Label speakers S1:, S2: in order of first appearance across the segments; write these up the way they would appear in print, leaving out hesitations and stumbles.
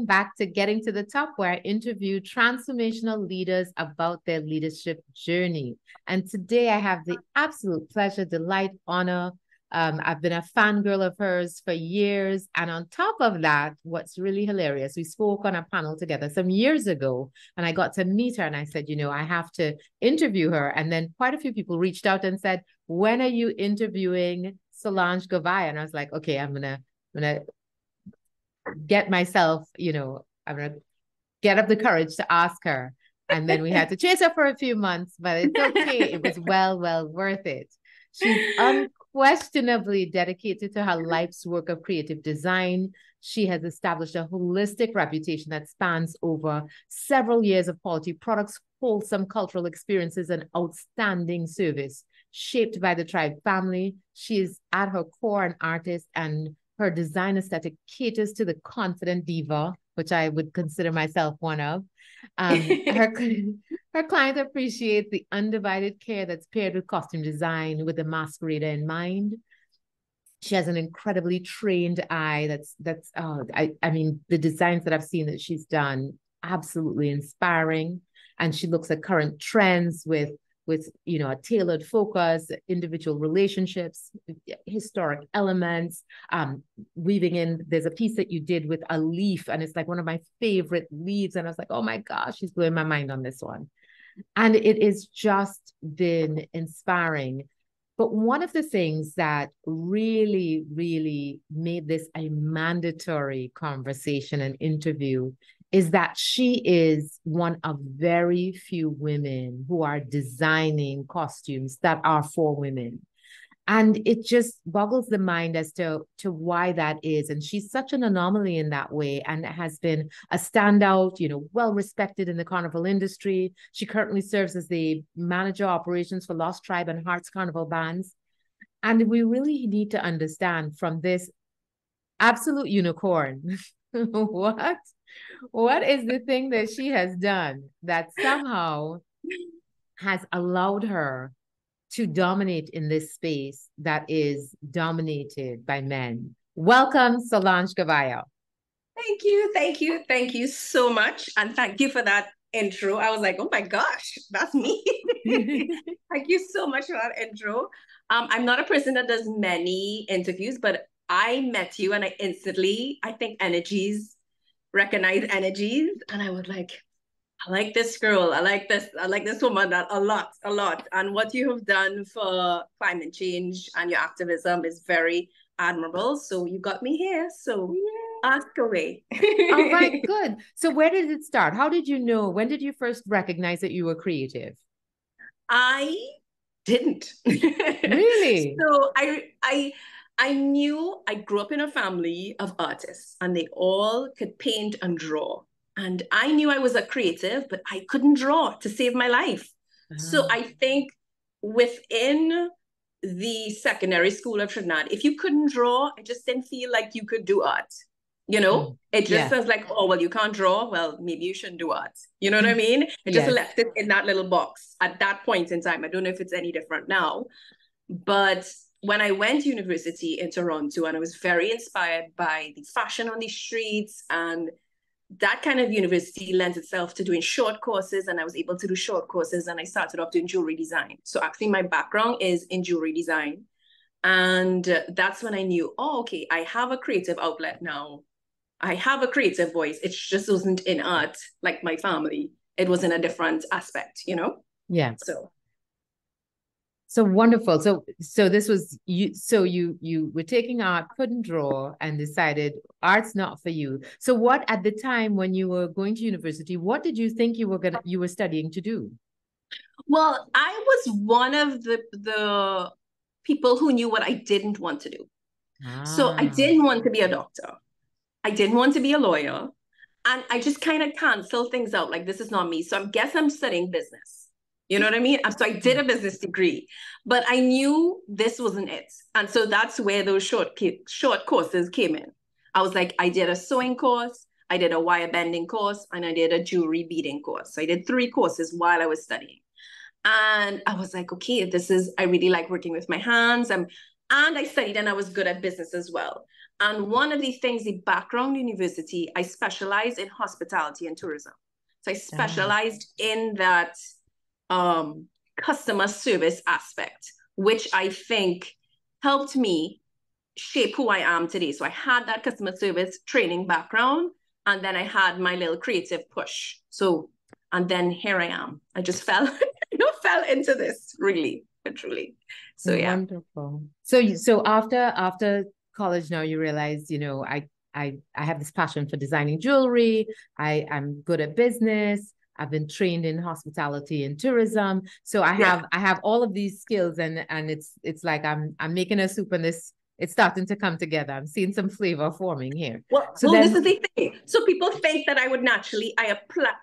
S1: welcome back to Getting to the Top, where I interview transformational leaders about their leadership journey. And today I have the absolute pleasure, delight, honor. I've been a fangirl of hers for years. And on top of that, what's really hilarious, we spoke on a panel together some years ago, and I got to meet her and I said, I have to interview her. And then quite a few people reached out and said, when are you interviewing Solange Govia? And I was like, okay, I'm gonna get myself, I'm gonna get up the courage to ask her. And then we had to chase her for a few months, but it's okay. It was well worth it. She's unquestionably dedicated to her life's work of creative design. She has established a holistic reputation that spans over several years of quality products, wholesome cultural experiences, and outstanding service shaped by the Tribe family. She is at her core an artist, and her design aesthetic caters to the confident diva, which I would consider myself one of. Her client appreciates the undivided care that's paired with costume design with the masquerader in mind. She has an incredibly trained eye. I mean, the designs that I've seen that she's done, absolutely inspiring. And she looks at current trends with a tailored focus, individual relationships, historic elements, weaving in. There's a piece that you did with a leaf, and it's like one of my favorite leaves. And I was like, oh my gosh, she's blowing my mind on this one. And it has just been inspiring. But one of the things that really, really made this a mandatory conversation and interview is that she is one of very few women who are designing costumes that are for women. And it just boggles the mind as to why that is. And she's such an anomaly in that way, and has been a standout, well respected in the carnival industry. She currently serves as the manager of operations for Lost Tribe and Hearts Carnival bands. And we really need to understand from this absolute unicorn, what is the thing that she has done that somehow has allowed her to dominate in this space that is dominated by men? Welcome, Solange Govia.
S2: Thank you so much. And thank you for that intro. I was like, oh my gosh, that's me. Thank you so much for that intro. I'm not a person that does many interviews, but I met you and I think recognize energies. And I was like, I like this girl. I like this woman a lot. And what you have done for climate change and your activism is very admirable. So you got me here. So ask away.
S1: All right, good. So where did it start? How did you know? When did you first recognize that you were creative?
S2: I didn't.
S1: Really?
S2: So I knew I grew up in a family of artists, and they all could paint and draw. And I knew I was a creative, but I couldn't draw to save my life. So I think within the secondary school of Trinidad, if you couldn't draw, I just didn't feel like you could do art. It just says like, oh, well, you can't draw. Well, maybe you shouldn't do art. You know what I mean? It just left it in that little box at that point in time. I don't know if it's any different now. But when I went to university in Toronto, and I was very inspired by the fashion on the streets, and that kind of university lends itself to doing short courses, and I was able to do short courses, and I started off doing jewelry design. So actually my background is in jewelry design. And that's when I knew, oh, okay, I have a creative outlet now. I have a creative voice. It just wasn't in art like my family. It was in a different aspect,
S1: Yeah.
S2: So
S1: wonderful. So this was you. So you were taking art, couldn't draw, and decided art's not for you. So what, at the time when you were going to university, what did you think you were studying to do?
S2: Well, I was one of the people who knew what I didn't want to do. So I didn't want to be a doctor. I didn't want to be a lawyer. And I just kind of cancel things out. Like, this is not me. So I guess I'm studying business. You know what I mean? So I did a business degree, but I knew this wasn't it. And so that's where those short courses came in. I was like, I did a sewing course, I did a wire bending course, and I did a jewelry beading course. So I did 3 courses while I was studying. And I was like, okay, I really like working with my hands. And I studied, and I was good at business as well. And one of the things, the background university, I specialized in hospitality and tourism. So I specialized in that customer service aspect, which I think helped me shape who I am today. So I had that customer service training background, and then I had my little creative push. So, and then here I am. I just fell, fell into this really, literally. So yeah.
S1: Wonderful. So after college, now you realize, I have this passion for designing jewelry. I'm good at business. I've been trained in hospitality and tourism. So I have all of these skills, and it's like I'm making a soup, and it's starting to come together. I'm seeing some flavor forming here.
S2: Well, this is the thing. So people think that I would naturally,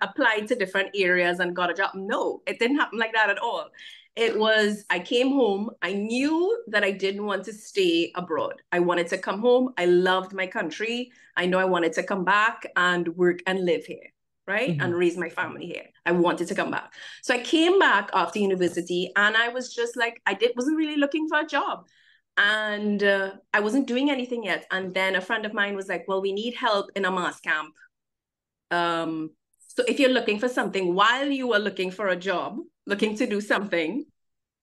S2: applied to different areas and got a job. No, it didn't happen like that at all. It was, I came home. I knew that I didn't want to stay abroad. I wanted to come home. I loved my country. I know I wanted to come back and work and live here, right? Mm-hmm. And raise my family here. I wanted to come back. So I came back after university, and I was just like, wasn't really looking for a job. And I wasn't doing anything yet. And then a friend of mine was like, well, we need help in a mass camp. So if you're looking for something while you were looking for a job, looking to do something,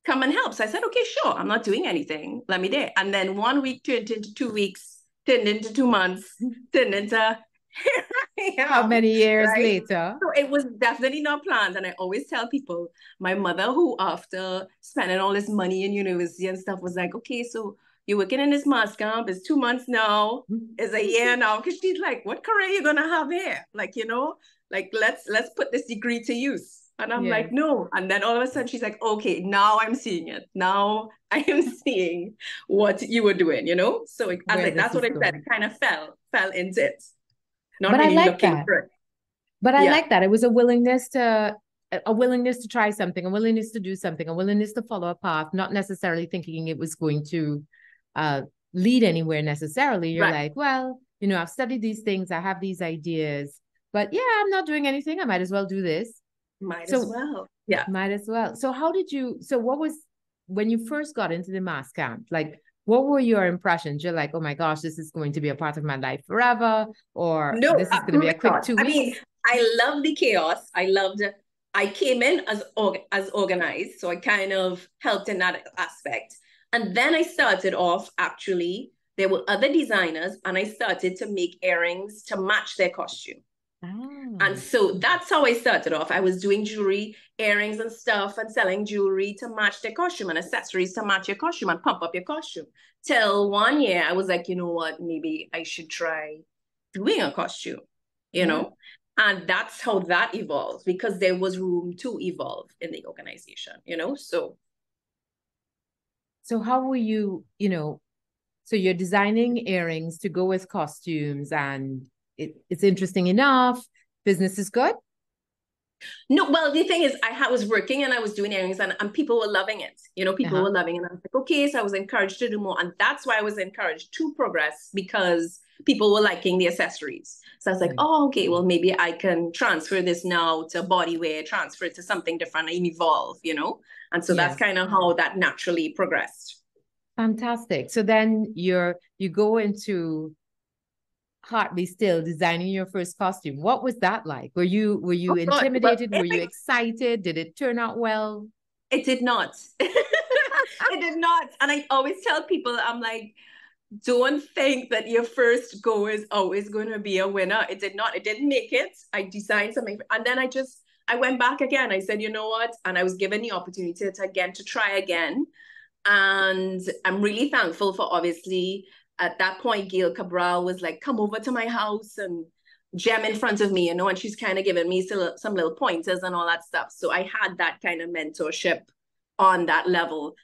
S2: come and help. So I said, okay, sure. I'm not doing anything. Let me there. And then 1 week turned into 2 weeks, turned into 2 months, turned into here I am.
S1: How many years later?
S2: So it was definitely not planned. And I always tell people, my mother, who after spending all this money in university and stuff, was like, okay, so you're working in this mass camp. It's 2 months now. It's a year now. Because she's like, what career are you going to have here? Like, let's put this degree to use. And I'm like, no. And then all of a sudden she's like, okay, now I'm seeing it. Now I am seeing what you were doing, So that's what I said. It kind of fell into it. Not
S1: but
S2: really
S1: I like
S2: looking
S1: that.
S2: for it.
S1: But I like that. It was a willingness to try something, a willingness to do something, a willingness to follow a path, not necessarily thinking it was going to lead anywhere necessarily. You're like, well, I've studied these things. I have these ideas, but I'm not doing anything. I might as well do this.
S2: Might as well. Yeah.
S1: Might as well. So what was, when you first got into the mass camp, like, what were your impressions? You're like, oh my gosh, this is going to be a part of my life forever, or
S2: no,
S1: this is going to be a quick 2 weeks?
S2: I mean, I love the chaos. I came in as organized, so I kind of helped in that aspect. And then I started off, actually, there were other designers, and I started to make earrings to match their costume. And so that's how I started off. I was doing jewelry, earrings and stuff, and selling jewelry to match their costume and accessories to match your costume and pump up your costume. Till 1 year, I was like, you know what, maybe I should try doing a costume, And that's how that evolved, because there was room to evolve in the organization,
S1: So how were you, so you're designing earrings to go with costumes, and it's interesting enough. Business is good?
S2: No, well, the thing is, I was working and I was doing earrings, and people were loving it. People were loving it. And I was like, okay, so I was encouraged to do more. And that's why I was encouraged to progress, because people were liking the accessories. So I was like, oh, okay, well, maybe I can transfer this now to body wear, transfer it to something different and evolve, And so that's kind of how that naturally progressed.
S1: Fantastic. So then you go into Heart Be Still, designing your first costume. What was that like? Were you intimidated? Were you excited? Did it turn out well?
S2: It did not. It did not. And I always tell people, I'm like, don't think that your first go is always going to be a winner. It did not. It didn't make it. I designed something, and then I went back again. I said, you know what? And I was given the opportunity to try again. And I'm really thankful for, obviously, at that point, Gail Cabral was like, come over to my house and gem in front of me, and she's kind of giving me some little pointers and all that stuff. So I had that kind of mentorship on that level,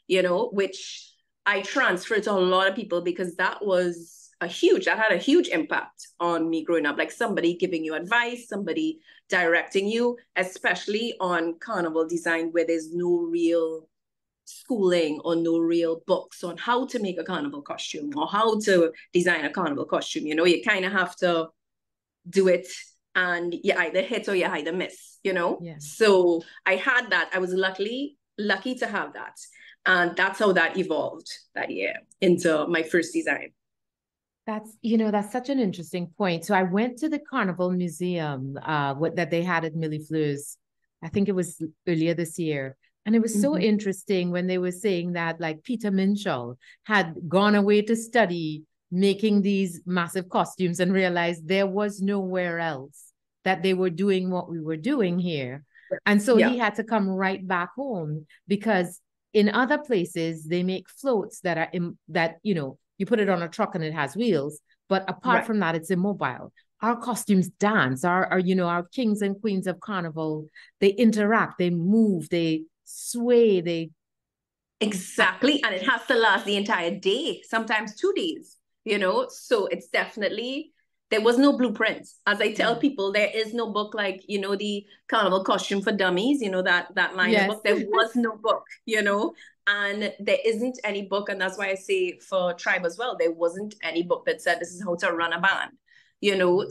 S2: which I transferred to a lot of people, because that had a huge impact on me growing up. Like somebody giving you advice, somebody directing you, especially on carnival design, where there's no real schooling or no real books on how to make a carnival costume or how to design a carnival costume. You kind of have to do it, and you either hit or you either miss, So I had that. I was lucky to have that. And that's how that evolved that year into my first design.
S1: That's such an interesting point. So I went to the Carnival Museum, that they had at Millefleurs. I think it was earlier this year. And it was so
S2: Mhm.
S1: interesting when they were saying that like Peter Minshall had gone away to study making these massive costumes and realized there was nowhere else that they were doing what we were doing here. And so
S2: Yeah,
S1: he had to come right back home because in other places they make floats that are that you put it on a truck and it has wheels, but apart
S2: right.
S1: from that, it's immobile. Our costumes dance. Our kings and queens of Carnival, they interact, they move, they sway, they.
S2: Exactly. And it has to last the entire day, sometimes 2 days, So it's definitely, there was no blueprint. As I tell
S1: Yeah.
S2: people, there is no book like, the Carnival Costume for Dummies, that line of
S1: Yes.
S2: book. There was no book. And there isn't any book. And that's why I say for Tribe as well, there wasn't any book that said this is how to run a band.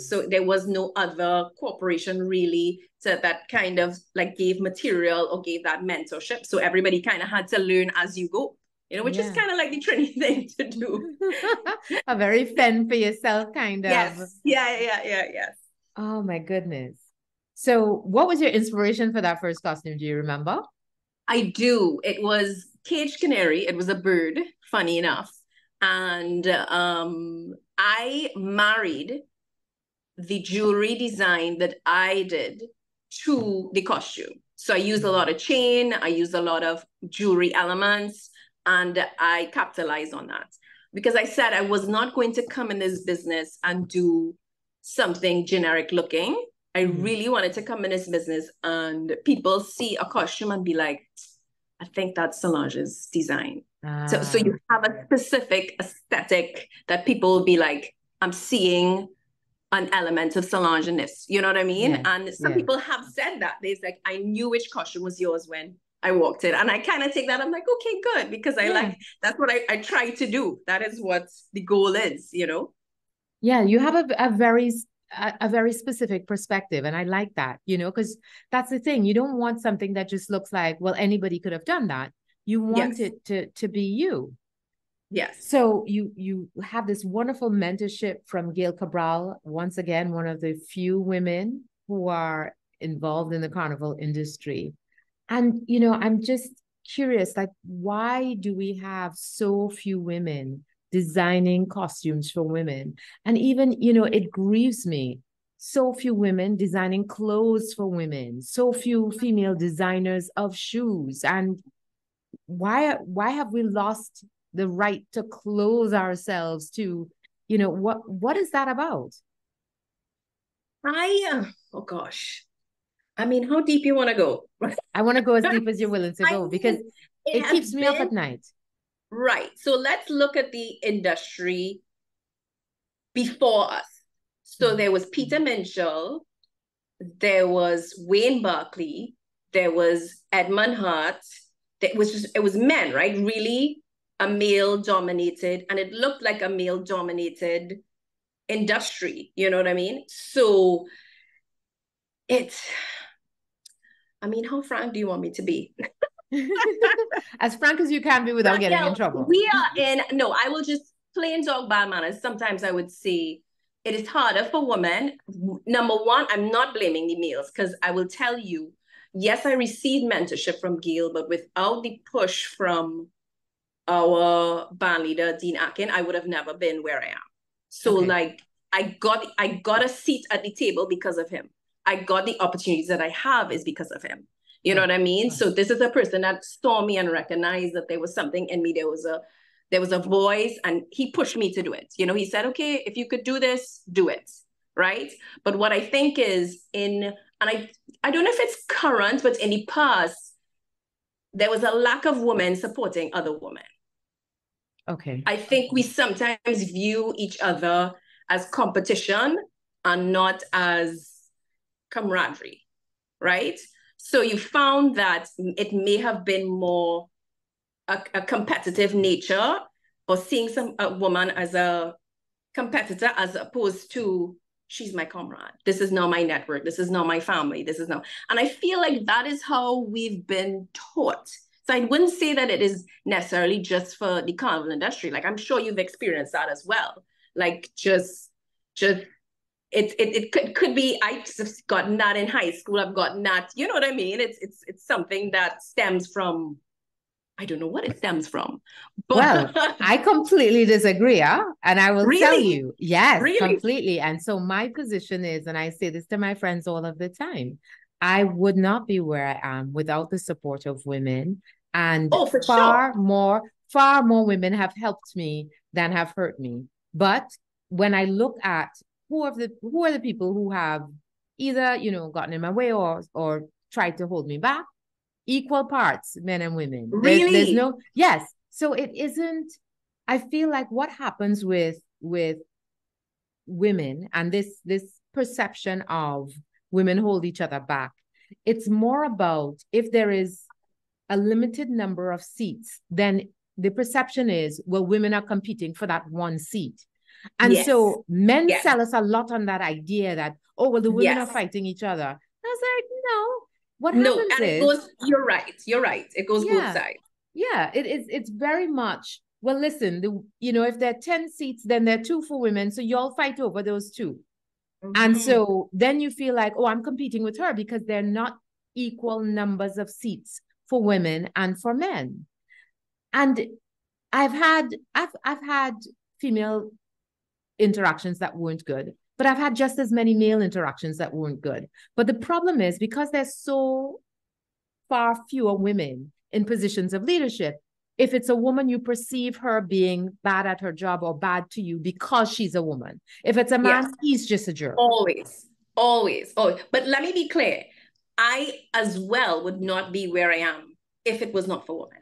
S2: So there was no other corporation really that kind of like gave material or gave that mentorship. So everybody kind of had to learn as you go, which is
S1: Yeah.
S2: kind of like the Trinity thing to do.
S1: A very fend for yourself kind of.
S2: Yes. Yeah. Yes.
S1: Oh my goodness. So what was your inspiration for that first costume? Do you remember?
S2: I do. It was cage canary. It was a bird, funny enough. And I married the jewelry design that I did to the costume. So I used a lot of chain, I used a lot of jewelry elements, and I capitalized on that. Because I said I was not going to come in this business and do something generic looking. I really wanted to come in this business and people see a costume and be like, I think that's Solange's design. So
S1: Ah,
S2: you have a specific aesthetic that people will be like, I'm seeing an element of Solange in this. You know what I mean?
S1: yes,
S2: And some
S1: yes.
S2: people have said that. They're like, I knew which costume was yours when I walked in. And I kind of take that. I'm like, okay, good. Because
S1: Yeah.
S2: that's what I try to do. That is what the goal is.
S1: Yeah, you have a very specific perspective, and I like that, because that's the thing. You don't want something that just looks like, well, anybody could have done that. You want
S2: Yes.
S1: it to be you.
S2: Yes.
S1: So you have this wonderful mentorship from Gail Cabral, once again, one of the few women who are involved in the carnival industry. And I'm just curious, like, why do we have so few women designing costumes for women? And even, it grieves me. So few women designing clothes for women, so few female designers of shoes. And why have we lost the right to clothe ourselves to, what is that about?
S2: Oh gosh. I mean, how deep you want to go?
S1: I want to go as deep as you're willing to
S2: I
S1: go because
S2: mean, it
S1: it
S2: has
S1: keeps me up
S2: been
S1: at night.
S2: right. So let's look at the industry before us. So there was Peter Minshall, there was Wayne Barkley, there was Edmund Hart. It was men, right? Really a male dominated, and it looked like a male dominated industry. You know what I mean? So it's, I mean, how frank do you want me to be?
S1: As frank as you can be without getting in
S2: Racquel,
S1: trouble.
S2: we are in, no, I will just plain dog bad manners. Sometimes I would say it is harder for women. Number one, I'm not blaming the males because I will tell you, yes, I received mentorship from Gail, but without the push from our band leader, Dean Akin, I would have never been where I am. So
S1: Okay.
S2: like I got a seat at the table because of him. I got the opportunities that I have is because of him. You know
S1: Right.
S2: what I mean?
S1: Right.
S2: So this is a person that saw me and recognized that there was something in me. There was a voice, and he pushed me to do it. He said, okay, if you could do this, do it. Right. But what I think is and I don't know if it's current, but in the past, there was a lack of women supporting other women.
S1: Okay.
S2: I think we sometimes view each other as competition and not as camaraderie, right? So you found that it may have been more a competitive nature, or seeing a woman as a competitor as opposed to she's my comrade. This is not my network. This is not my family. This is not. And I feel like that is how we've been taught. So I wouldn't say that it is necessarily just for the carnival industry. Like I'm sure you've experienced that as well. like just it could be I've just gotten that in high school. I've gotten that, you know what I mean? It's something that stems from, I don't know what it stems from,
S1: Well,
S2: but
S1: I completely disagree, huh? And I will tell
S2: really,
S1: you, yes,
S2: really,
S1: completely. And so my position is, and I say this to my friends all of the time, I would not be where I am without the support of women. And
S2: oh, for sure.
S1: far more women have helped me than have hurt me. But when I look at who are the people who have either, gotten in my way or tried to hold me back, equal parts, men and women. There's
S2: Really?
S1: no, yes. So it isn't, I feel like what happens with women and this perception of women hold each other back, it's more about if there is a limited number of seats, then the perception is, well, women are competing for that one seat. And
S2: Yes.
S1: so men
S2: Yes.
S1: sell us a lot on that idea that, oh, well, the women are
S2: Yes.
S1: fighting each other. I was like, no. What
S2: No,
S1: happens
S2: and it
S1: is,
S2: goes, you're right. You're right. It goes both
S1: yeah,
S2: sides.
S1: yeah, it's very much, well, listen, if there are 10 seats, then there are two for women. So y'all fight over those two. And so then you feel like, oh, I'm competing with her because they're not equal numbers of seats for women and for men. And I've had female interactions that weren't good, but I've had just as many male interactions that weren't good. But the problem is because there's so far fewer women in positions of leadership, if it's a woman, you perceive her being bad at her job or bad to you because she's a woman. If it's a man,
S2: Yes.
S1: he's just a jerk.
S2: Always, always, always. But let me be clear. I as well would not be where I am if it was not for women.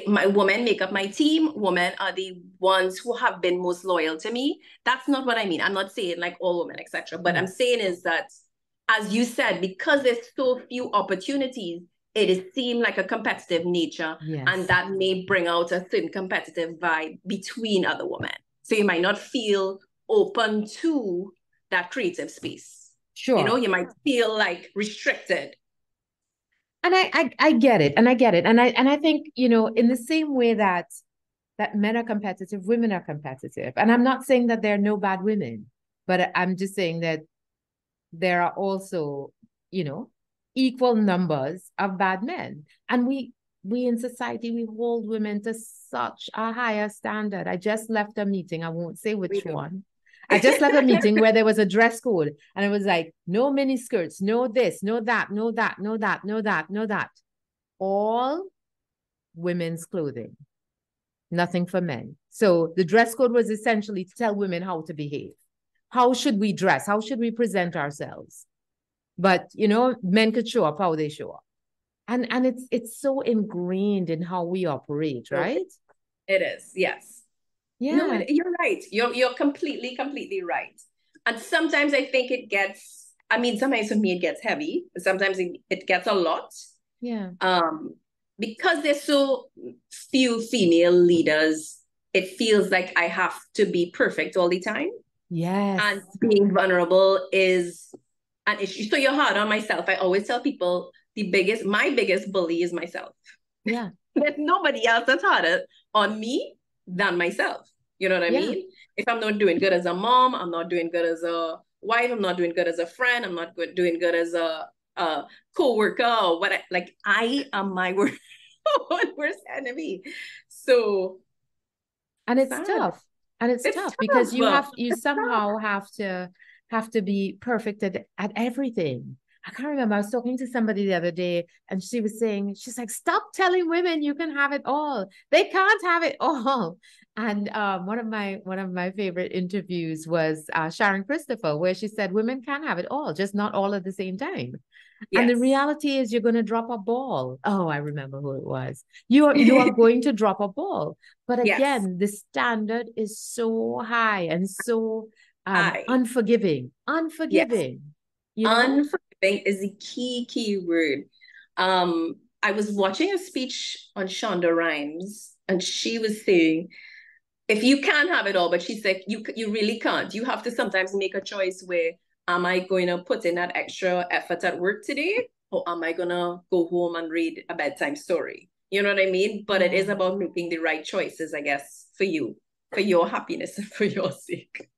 S2: My women make up my team. Women are the ones who have been most loyal to me. That's not what I mean. I'm not saying like all women, etc. But I'm saying is that, as you said, because there's so few opportunities, it is seem like a competitive nature, and that may bring out a certain competitive vibe between other women. So you might not feel open to that creative space.
S1: Sure.
S2: You might feel like restricted.
S1: And I get it. And I get it. And I think, in the same way that men are competitive, women are competitive. And I'm not saying that there are no bad women, but I'm just saying that there are also, equal numbers of bad men. And we in society, we hold women to such a higher standard. I just left a meeting. I won't say which one. I just left a meeting where there was a dress code and it was like, no mini skirts, no this, no that, no that, no that, no that, no that. All women's clothing, nothing for men. So the dress code was essentially to tell women how to behave. How should we dress? How should we present ourselves? But, men could show up how they show up. And it's so ingrained in how we operate, right?
S2: It is, yes.
S1: Yeah.
S2: No, you're right. You're completely right. And sometimes I think it gets, sometimes for me it gets heavy. Sometimes it gets a lot.
S1: Yeah.
S2: Because there's so few female leaders, it feels like I have to be perfect all the time.
S1: Yes.
S2: And being vulnerable is an issue. So you're hard on myself. I always tell people my biggest bully is myself.
S1: Yeah.
S2: There's nobody else that's harder on me than myself. You know what I mean? If I'm not doing good as a mom, I'm not doing good as a wife, I'm not doing good as a friend, I'm not doing good as a co-worker or what. I am my worst enemy. So,
S1: and it's tough. And it's tough because you somehow have to be perfect at everything. I can't remember. I was talking to somebody the other day and she was saying, she's like, stop telling women you can have it all. They can't have it all. And one of my favorite interviews was Sharon Christopher, where she said women can have it all, just not all at the same time. Yes. And the reality is you're going to drop a ball. Oh, I remember who it was. You are going to drop a ball. But again, the standard is so high and so unforgiving. Unforgiving.
S2: Yes. Unforgiving is the key word. I was watching a speech on Shonda Rhimes, and she was saying, if you can't have it all, but she said, you really can't. You have to sometimes make a choice where, am I going to put in that extra effort at work today? Or am I going to go home and read a bedtime story? You know what I mean? But it is about making the right choices, I guess, for you. for your happiness and for your sake.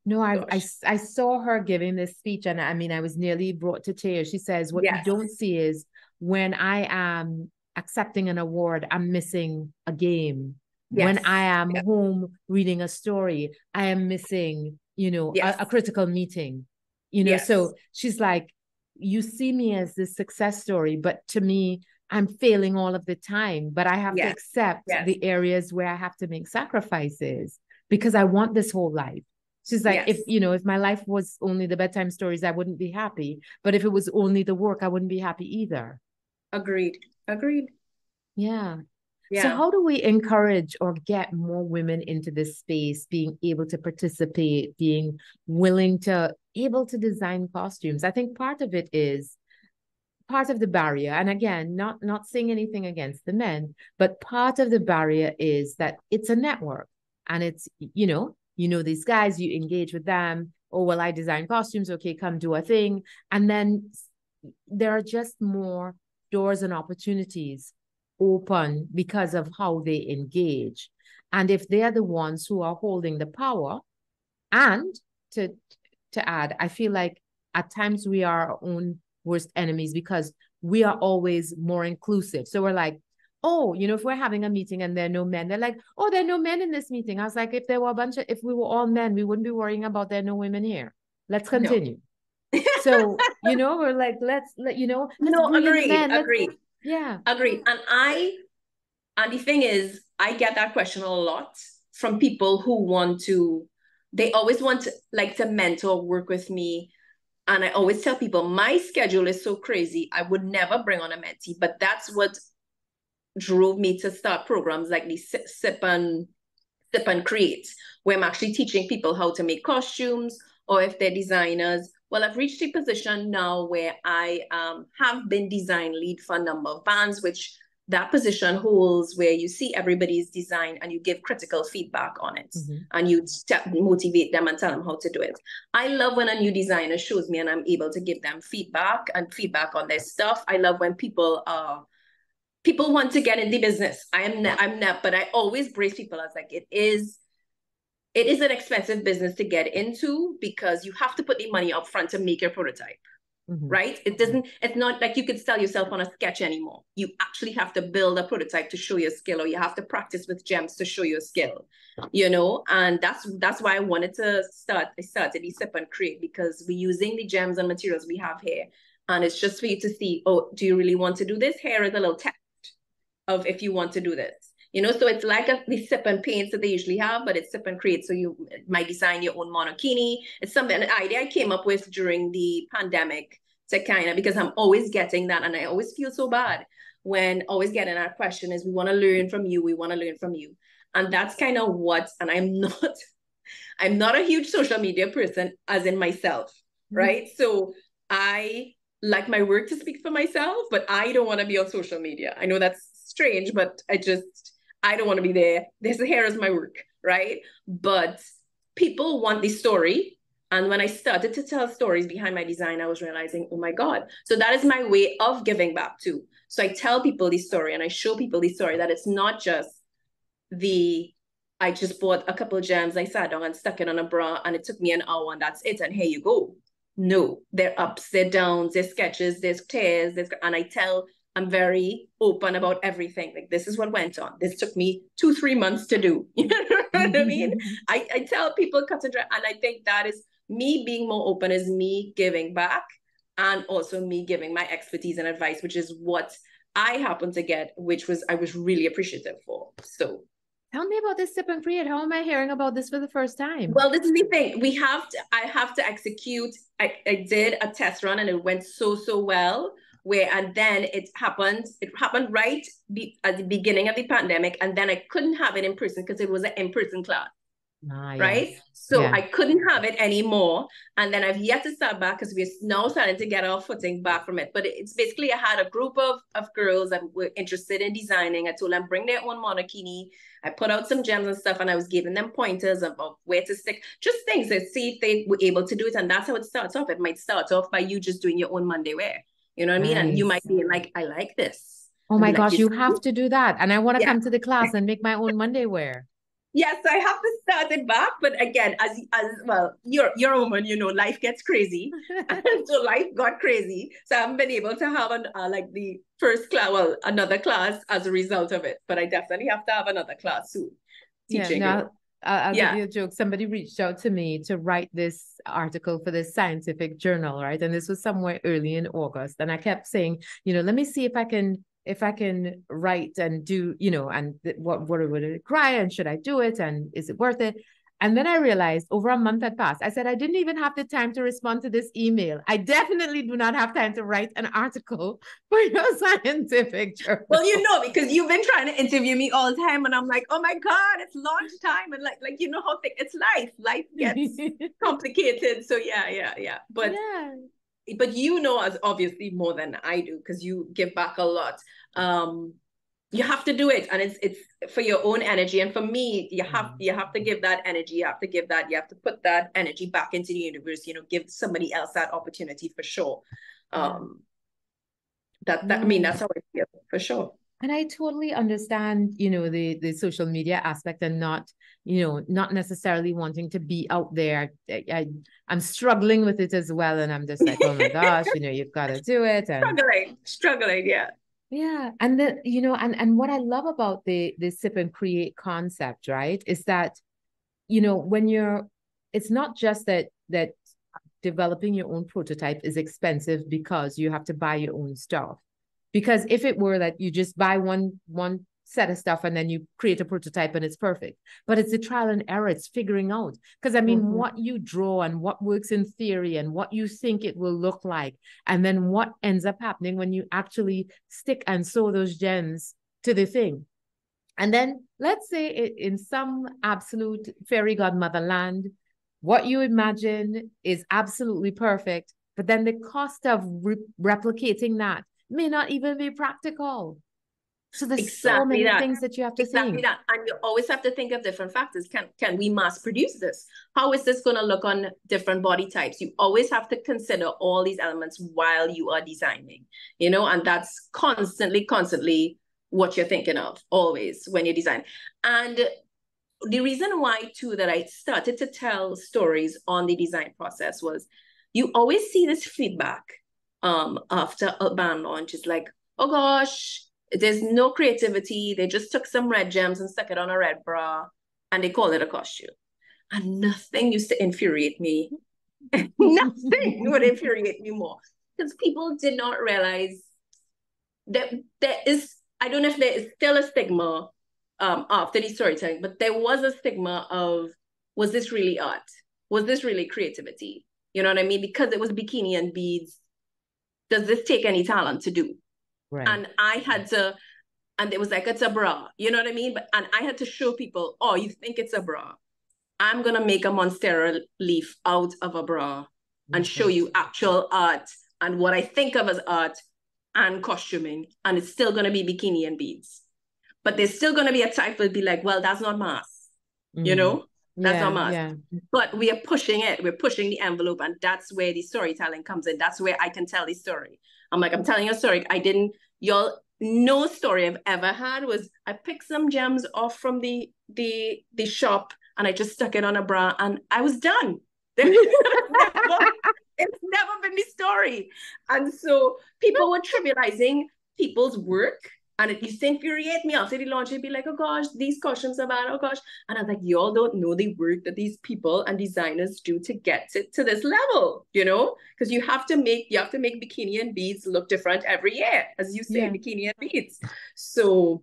S1: No,
S2: Gosh.
S1: I saw her giving this speech, and I mean, I was nearly brought to tears. She says, what you don't see is when I am accepting an award, I'm missing a game. When I am home reading a story, I am missing, you know, a critical meeting, you know. So she's like, you see me as this success story, but to me, I'm failing all of the time, but I have to accept the areas where I have to make sacrifices because I want this whole life. She's like, if, you know, if my life was only the bedtime stories, I wouldn't be happy. But if it was only the work, I wouldn't be happy either.
S2: Agreed.
S1: Yeah. So how do we encourage or get more women into this space, being able to participate, being willing to, able to design costumes? I think part of it is part of the barrier. And again, not saying anything against the men, but part of the barrier is that it's a network and it's, you know, these guys, you engage with them. Oh, well, I design costumes. Okay, come do a thing. And then there are just more doors and opportunities open because of how they engage. And if they're the ones who are holding the power, and to add, I feel like at times we are our own worst enemies because we are always more inclusive. So we're like, oh, you know, if we're having a meeting and there are no men, they're like, oh, there are no men in this meeting. I was like, if there were if we were all men, we wouldn't be worrying about there are no women here. Let's continue. No. So, you know, we're like, let's bring in the men.
S2: Agreed.
S1: Yeah.
S2: Agreed. And the thing is, I get that question a lot from people who they always want to like to mentor, work with me. And I always tell people, my schedule is so crazy, I would never bring on a mentee, but that's what drove me to start programs like the Sip and Create, where I'm actually teaching people how to make costumes, or if they're designers. Well, I've reached a position now where I have been design lead for a number of bands, which that position holds where you see everybody's design and you give critical feedback on it, and you motivate them and tell them how to do it. I love when a new designer shows me and I'm able to give them feedback on their stuff. I love when people want to get in the business. I'm not, but I always brace people as like, it is an expensive business to get into because you have to put the money up front to make your prototype. Right? It's not like you could sell yourself on a sketch anymore. You actually have to build a prototype to show your skill, or you have to practice with gems to show your skill, you know? And that's why I wanted to start. I started the Sip and Create because we're using the gems and materials we have here. And it's just for you to see, oh, do you really want to do this? Here is a little test of if you want to do this. You know, so it's like the Sip and paints that they usually have, but it's Sip and Create. So you might design your own monokini. It's an idea I came up with during the pandemic to kind of, because I'm always getting that. And I always feel so bad when always getting that question is, we want to learn from you. We want to learn from you. And that's kind of what, and I'm not a huge social media person as in myself, right? So I like my work to speak for myself, but I don't want to be on social media. I know that's strange, but I don't want to be there. Here is my work, right? But people want the story. And when I started to tell stories behind my design, I was realizing, oh my God. So that is my way of giving back too. So I tell people the story and I show people the story, that it's not just I just bought a couple of gems, I sat down and stuck it on a bra and it took me an hour and that's it. And here you go. No, they're ups, they're downs, there's sketches, there's tears, and I'm very open about everything. Like, this is what went on. This took me 2-3 months to do. You know what I mean? I tell people cut and dry, and I think that is me being more open, is me giving back, and also me giving my expertise and advice, which is what I happen to get, I was really appreciative for. So
S1: tell me about this Sip and Create. How am I hearing about this for the first time?
S2: Well, this is the thing. I have to execute. I did a test run and it went so well. And then it happened right at the beginning of the pandemic. And then I couldn't have it in person because it was an in-person class. Right? Yes. So I couldn't have it anymore. And then I've yet to start back because we're now starting to get our footing back from it. But it's basically, I had a group of girls that were interested in designing. I told them bring their own monokini. I put out some gems and stuff, and I was giving them pointers about where to stick, just things to see if they were able to do it. And that's how it starts off. It might start off by you just doing your own Monday wear. You know what I mean? And you might be like, I like this.
S1: Oh my gosh, you have to do that. And I want to come to the class and make my own Monday wear.
S2: Yes, I have to start it back. But again, as well, you're a woman, you know, life gets crazy. And so life got crazy. So I haven't been able to have like the first class, well, another class as a result of it. But I definitely have to have another class soon.
S1: Yeah,
S2: Teaching
S1: now
S2: girl.
S1: I'll give
S2: Yeah.
S1: you a joke. Somebody reached out to me to write this article for this scientific journal, right? And this was somewhere early in August. And I kept saying, let me see if I can write and do, and what would it require and should I do it and is it worth it? And then I realized over a month had passed. I said, I didn't even have the time to respond to this email. I definitely do not have time to write an article for your scientific journal.
S2: Well, because you've been trying to interview me all the time, and I'm like, oh my God, it's launch time. And like you know how it's life. Life gets complicated. So yeah. But
S1: yeah.
S2: But as obviously more than I do, because you give back a lot. You have to do it, and it's for your own energy. And for me, you have to give that energy. You have to put that energy back into the universe. Give somebody else that opportunity for sure. I mean, that's how I feel for sure.
S1: And I totally understand, the social media aspect and not necessarily wanting to be out there. I'm struggling with it as well. And I'm just like, oh my gosh, you've got to do it. And
S2: struggling, yeah.
S1: Yeah. And then, and what I love about the sip and create concept, right, is that, it's not just that developing your own prototype is expensive because you have to buy your own stuff. Because if it were that you just buy one set of stuff and then you create a prototype and it's perfect, but it's a trial and error. It's figuring out. Because I mean, what you draw and what works in theory and what you think it will look like, and then what ends up happening when you actually stick and sew those gems to the thing. And then let's say in some absolute fairy godmother land, what you imagine is absolutely perfect, but then the cost of replicating that may not even be practical. So there's so many things that you have to think.
S2: That. And you always have to think of different factors. Can we mass produce this? How is this going to look on different body types? You always have to consider all these elements while you are designing, and that's constantly what you're thinking of always when you design. And the reason why too that I started to tell stories on the design process was you always see this feedback after a band launch. It's like, oh gosh, there's no creativity. They just took some red gems and stuck it on a red bra and they called it a costume. And nothing used to infuriate me. Nothing would infuriate me more, because people did not realize that there is, I don't know if there is still a stigma after the storytelling, but there was a stigma of, was this really art? Was this really creativity? You know what I mean? Because it was bikini and beads. Does this take any talent to do? Right. And I had to, and it was like, it's a bra, you know what I mean? And I had to show people, oh, you think it's a bra? I'm going to make a monstera leaf out of a bra and show you actual art and what I think of as art and costuming. And it's still going to be bikini and beads. But there's still going to be a type that would be like, well, that's not mass, That's not mass. Yeah. But we are pushing it. We're pushing the envelope. And that's where the storytelling comes in. That's where I can tell the story. I'm telling you a story. No story I've ever had was I picked some gems off from the shop and I just stuck it on a bra and I was done. It's never been the story. And so people were trivializing people's work. And it used to infuriate me. After the launch, it'd be like, oh gosh, these costumes are bad, oh gosh. And I was like, y'all don't know the work that these people and designers do to get to this level, Because you have to make bikini and beads look different every year, as you say, bikini and beads. So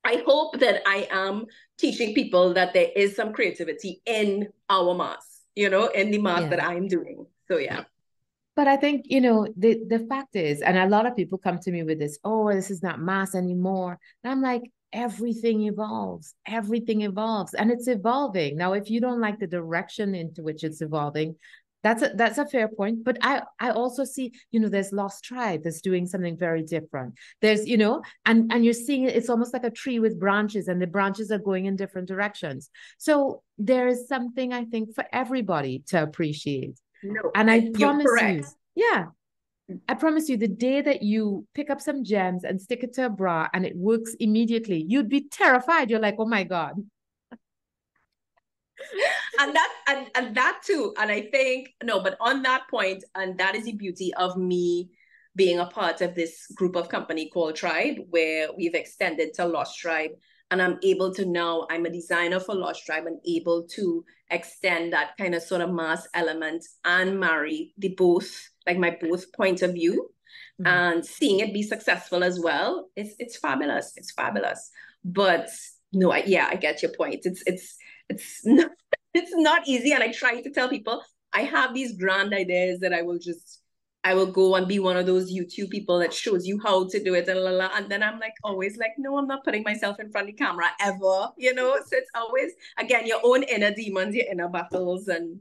S2: I hope that I am teaching people that there is some creativity in our mass, in the mass that I'm doing. So yeah.
S1: But I think, the fact is, and a lot of people come to me with this, oh, this is not mass anymore. And I'm like, everything evolves, and it's evolving. Now, if you don't like the direction into which it's evolving, that's a fair point. But I also see, there's Lost Tribe that's doing something very different. There's, and you're seeing it's almost like a tree with branches, and the branches are going in different directions. So there is something, I think, for everybody to appreciate.
S2: No,
S1: and I promise I promise you, the day that you pick up some gems and stick it to a bra and it works immediately, you'd be terrified. You're like, oh my God.
S2: And that too. And I think, no, but on that point, and that is the beauty of me being a part of this group of company called Tribe, where we've extended to Lost Tribe. And I'm able to now, I'm a designer for Lost Tribe and able to extend that kind of sort of mass element and marry the both, like my both point of view. Mm-hmm. And seeing it be successful as well, it's fabulous. It's fabulous. But no, I get your point. It's not easy. And I try to tell people, I have these grand ideas that I will go and be one of those YouTube people that shows you how to do it and then I'm like, always like, no, I'm not putting myself in front of the camera ever, you know? So it's always, again, your own inner demons, your inner battles. And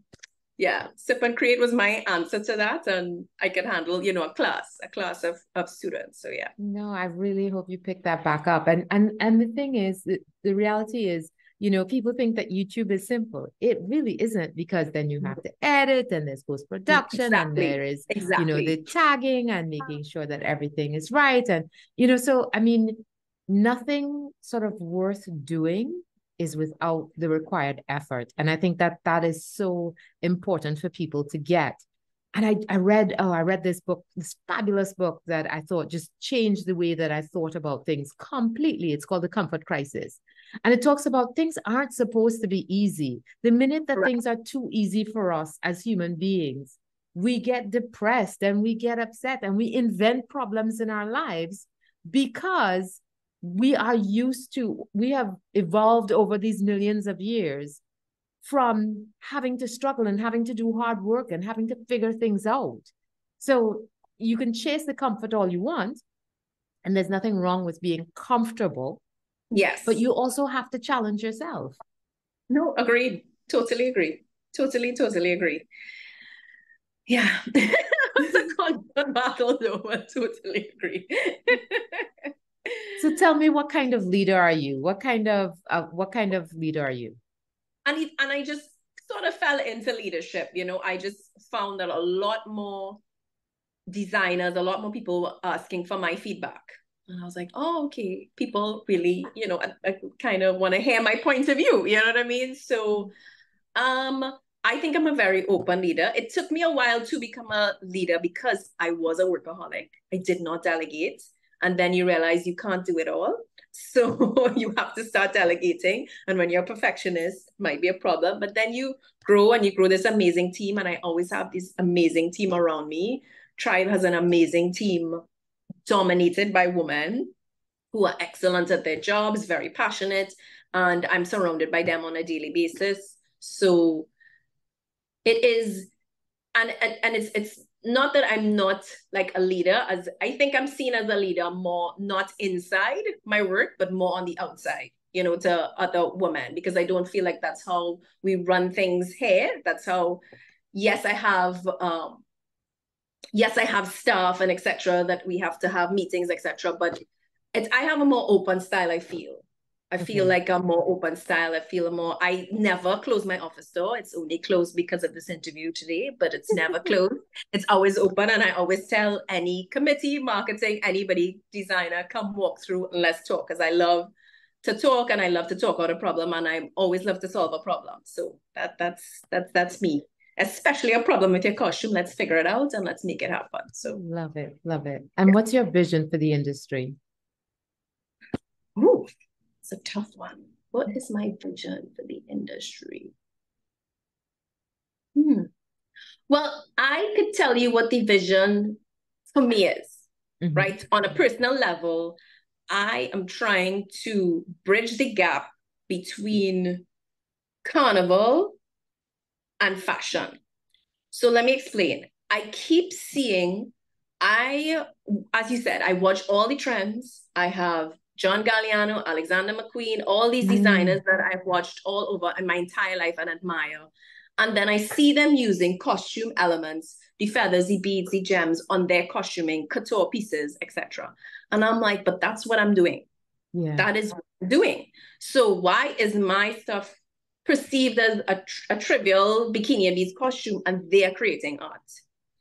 S2: yeah, Sip and Create was my answer to that. And I can handle, you know, a class of students. So yeah.
S1: No, I really hope you pick that back up. And the thing is, the reality is, you know, people think that YouTube is simple. It really isn't, because then you have to edit, and there's post-production, and there is, you know, the tagging and making sure that everything is right. And, you know, so, I mean, nothing sort of worth doing is without the required effort. And I think that that is so important for people to get. And I read this book, this fabulous book that I thought just changed the way that I thought about things completely. It's called The Comfort Crisis. And it talks about things aren't supposed to be easy. The minute that things are too easy for us as human beings, we get depressed and we get upset and we invent problems in our lives, because we have evolved over these millions of years from having to struggle and having to do hard work and having to figure things out. So you can chase the comfort all you want, and there's nothing wrong with being comfortable.
S2: Yes.
S1: But you also have to challenge yourself.
S2: No, agreed. Totally agree. Totally agree. Yeah. It's a constant battle though, I totally agree.
S1: So tell me, what kind of leader are you? What kind of leader are you?
S2: And I just sort of fell into leadership. You know, I just found that a lot more designers, a lot more people were asking for my feedback. And I was like, oh, okay, people really, you know, I kind of want to hear my point of view. You know what I mean? So I think I'm a very open leader. It took me a while to become a leader because I was a workaholic. I did not delegate. And then you realize you can't do it all. So you have to start delegating. And when you're a perfectionist, it might be a problem. But then you grow this amazing team. And I always have this amazing team around me. Tribe has an amazing team dominated by women who are excellent at their jobs, very passionate. And I'm surrounded by them on a daily basis. So it is, and it's not that I'm not like a leader, as I think I'm seen as a leader more not inside my work, but more on the outside, you know, to other women, because I don't feel like that's how we run things here. That's how, yes, I have staff and etc. that we have to have meetings, etc. But I have a more open style, I feel. I feel like a more open style. I never close my office door. It's only closed because of this interview today, but it's never closed. It's always open. And I always tell any committee, marketing, anybody, designer, come walk through and let's talk. Because I love to talk and I love to talk about a problem and I always love to solve a problem. So that's me. Especially a problem with your costume. Let's figure it out and let's make it happen. So
S1: love it. And what's your vision for the industry?
S2: Ooh. It's a tough one. What is my vision for the industry? Well, I could tell you what the vision for me is, right? On a personal level, I am trying to bridge the gap between Carnival and fashion. So let me explain. I keep seeing, as you said, I watch all the trends. I have John Galliano, Alexander McQueen, all these designers that I've watched all over in my entire life and admire. And then I see them using costume elements, the feathers, the beads, the gems on their costuming, couture pieces, etc. And I'm like, but that's what I'm doing. Yeah. That is what I'm doing. So why is my stuff perceived as a trivial bikini and these costume and they're creating art?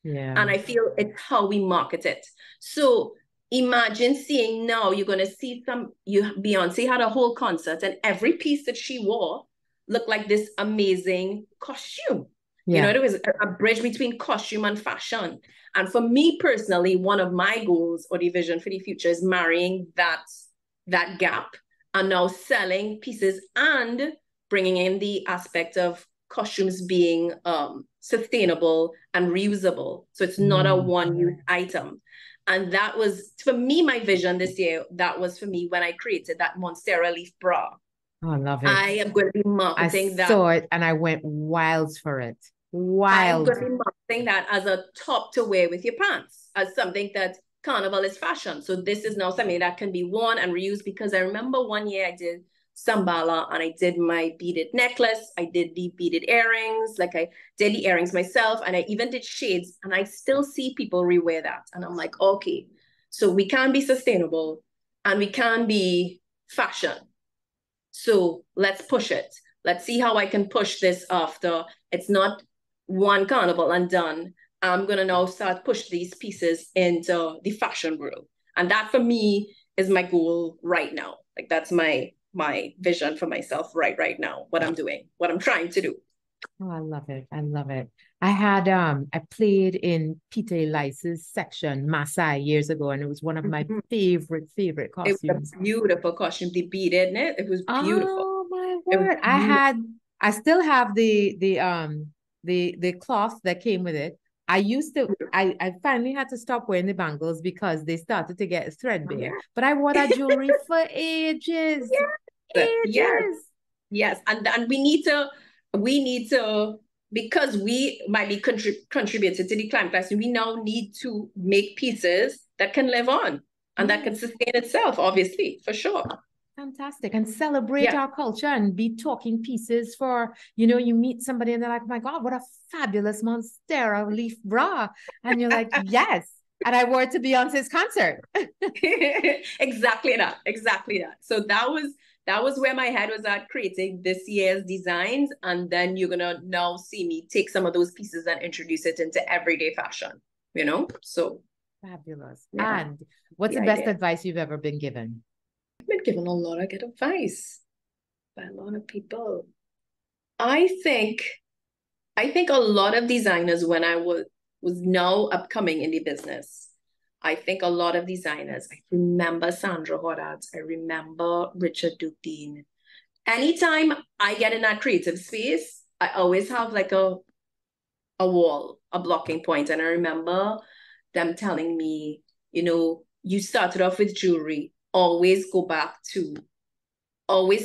S2: Yeah. And I feel it's how we market it. So imagine seeing now, you're going to see Beyonce had a whole concert and every piece that she wore look like this amazing costume.
S1: Yeah.
S2: You know, there was a bridge between costume and fashion. And for me personally, one of my goals or the vision for the future is marrying that gap and now selling pieces and bringing in the aspect of costumes being sustainable and reusable. So it's not a one-use item. And that was, for me, my vision this year. That was for me when I created that Monstera leaf bra.
S1: Oh, I love it.
S2: I am going to be marketing that.
S1: I saw it and I went wild for it.
S2: I'm
S1: Wild.
S2: going to be marketing that as a top to wear with your pants, as something that Carnival is fashion. So this is now something that can be worn and reused, because I remember one year I did Sambala and I did my beaded necklace. I did the beaded earrings. Like I did the earrings myself, and I even did shades, and I still see people rewear that. And I'm like, okay, so we can be sustainable and we can be fashion. So let's push it. Let's see how I can push this after. It's not one carnival and done. I'm going to now start push these pieces into the fashion world. And that for me is my goal right now. Like that's my vision for myself right now, what I'm doing, what I'm trying to do.
S1: Oh, I love it. I love it. I played in Peter Elias's section, Maasai, years ago, and it was one of my favorite costumes.
S2: It was a beautiful costume. The beaded, isn't it? It was beautiful.
S1: Oh my word. I still have the cloth that came with it. I finally had to stop wearing the bangles because they started to get threadbare. But I wore that jewelry for ages.
S2: Yes. And we need to, because we might be contributed to the climate crisis, we now need to make pieces that can live on and that can sustain itself, obviously, for sure.
S1: Fantastic. And celebrate our culture and be talking pieces for, you meet somebody and they're like, oh my God, what a fabulous Monstera leaf bra. And you're like, yes. And I wore it to Beyonce's concert.
S2: Exactly that. So that was where my head was at, creating this year's designs. And then you're going to now see me take some of those pieces and introduce it into everyday fashion, so.
S1: Fabulous. Yeah. And what's the best advice you've ever been given?
S2: I've been given a lot of good advice by a lot of people. I think a lot of designers, when I was now upcoming in the business, I think a lot of designers, I remember Sandra Hoddart, I remember Richard Dukdean. Anytime I get in that creative space, I always have like a wall, a blocking point. And I remember them telling me, you started off with jewelry, always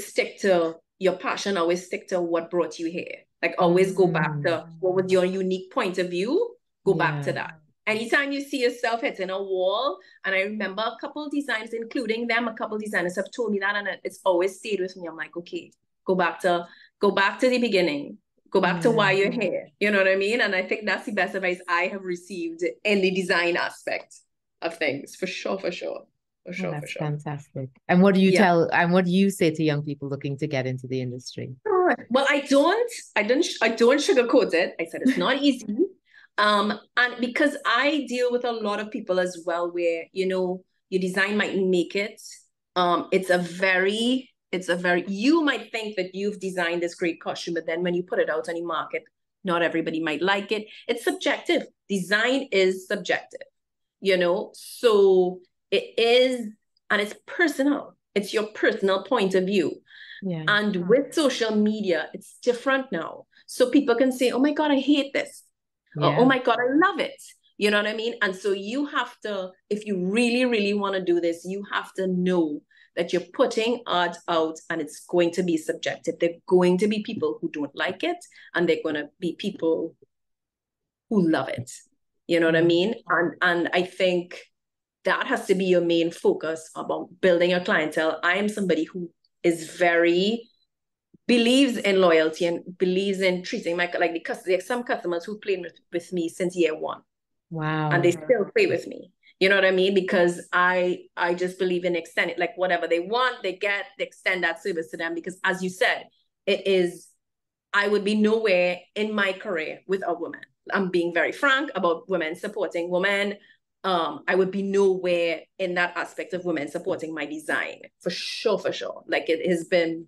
S2: stick to your passion, always stick to what brought you here. Like always go back to what was your unique point of view, go back to that. Anytime you see yourself hitting a wall, and I remember a couple of designers, including them, a couple of designers have told me that, and it's always stayed with me. I'm like, okay, go back to the beginning. Go back to why you're here. You know what I mean? And I think that's the best advice I have received in the design aspect of things, for sure.
S1: That's fantastic. And what do you say to young people looking to get into the industry?
S2: Well, I don't sugarcoat it. I said it's not easy. And because I deal with a lot of people as well, where, your design might make it. You might think that you've designed this great costume, but then when you put it out on the market, not everybody might like it. It's subjective. Design is subjective, so it is, and it's personal. It's your personal point of view. Yeah. And with social media, it's different now. So people can say, oh my God, I hate this. Yeah. Oh my God, I love it. You know what I mean? And so you have to, if you really, really want to do this, you have to know that you're putting art out and it's going to be subjective. There are going to be people who don't like it, and there are going to be people who love it. You know what I mean? And I think that has to be your main focus about building a clientele. I am somebody who is believes in loyalty and believes in treating there's some customers who played with me since year one.
S1: Wow.
S2: And they still play with me. You know what I mean? Because I just believe in extending, like whatever they want, they extend that service to them. Because as you said, I would be nowhere in my career without women. I'm being very frank about women supporting women. I would be nowhere in that aspect of women supporting my design, for sure. Like it has been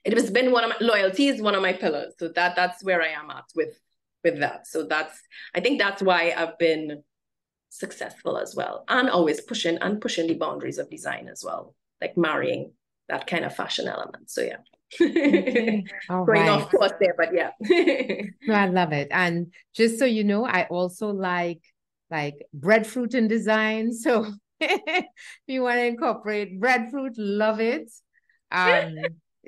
S2: It has been one of my loyalty is one of my pillars. So that's where I am at with that. So I think that's why I've been successful as well, and always pushing the boundaries of design as well, like marrying that kind of fashion element. So yeah.
S1: Okay. All
S2: Going
S1: right.
S2: off course there, but yeah.
S1: No, I love it. And just so you know, I also like breadfruit in design. So if you want to incorporate breadfruit, love it. Um,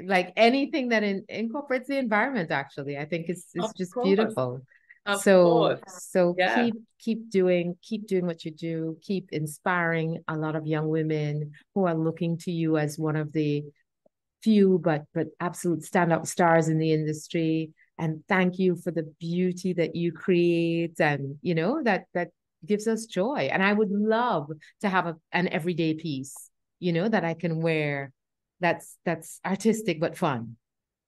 S1: like anything that incorporates the environment, actually, I think it's
S2: Of
S1: just
S2: course.
S1: beautiful.
S2: Of
S1: So
S2: course.
S1: so
S2: Yeah.
S1: keep doing what you do, keep inspiring a lot of young women who are looking to you as one of the few but absolute standout stars in the industry. And thank you for the beauty that you create, and you know that gives us joy. And I would love to have an everyday piece, you know, that I can wear, that's artistic but fun.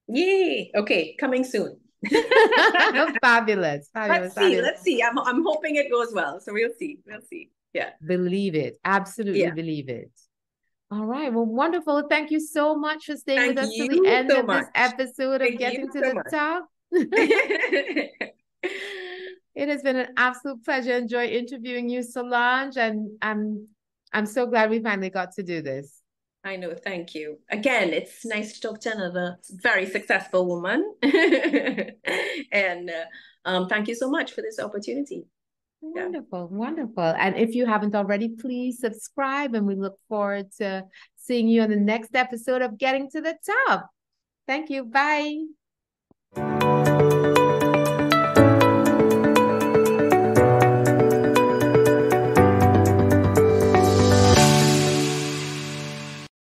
S2: Yay. Okay, coming soon.
S1: Fabulous, fabulous,
S2: Let's see.
S1: fabulous.
S2: Let's see. I'm hoping it goes well. So we'll see. We'll see. Yeah.
S1: Believe it. Absolutely
S2: Yeah.
S1: believe it. All right. Well, wonderful. Thank you so much for staying with
S2: Thank
S1: us to the
S2: you
S1: end
S2: so
S1: of this
S2: much.
S1: episode of
S2: Thank you
S1: Getting to
S2: so
S1: the
S2: much.
S1: Top. It has been an absolute pleasure. Enjoy interviewing you, Solange, and I'm so glad we finally got to do this.
S2: I know. Thank you. Again, it's nice to talk to another very successful woman. And thank you so much for this opportunity. Yeah.
S1: Wonderful, wonderful. And if you haven't already, please subscribe, and we look forward to seeing you on the next episode of Getting to the Top. Thank you. Bye.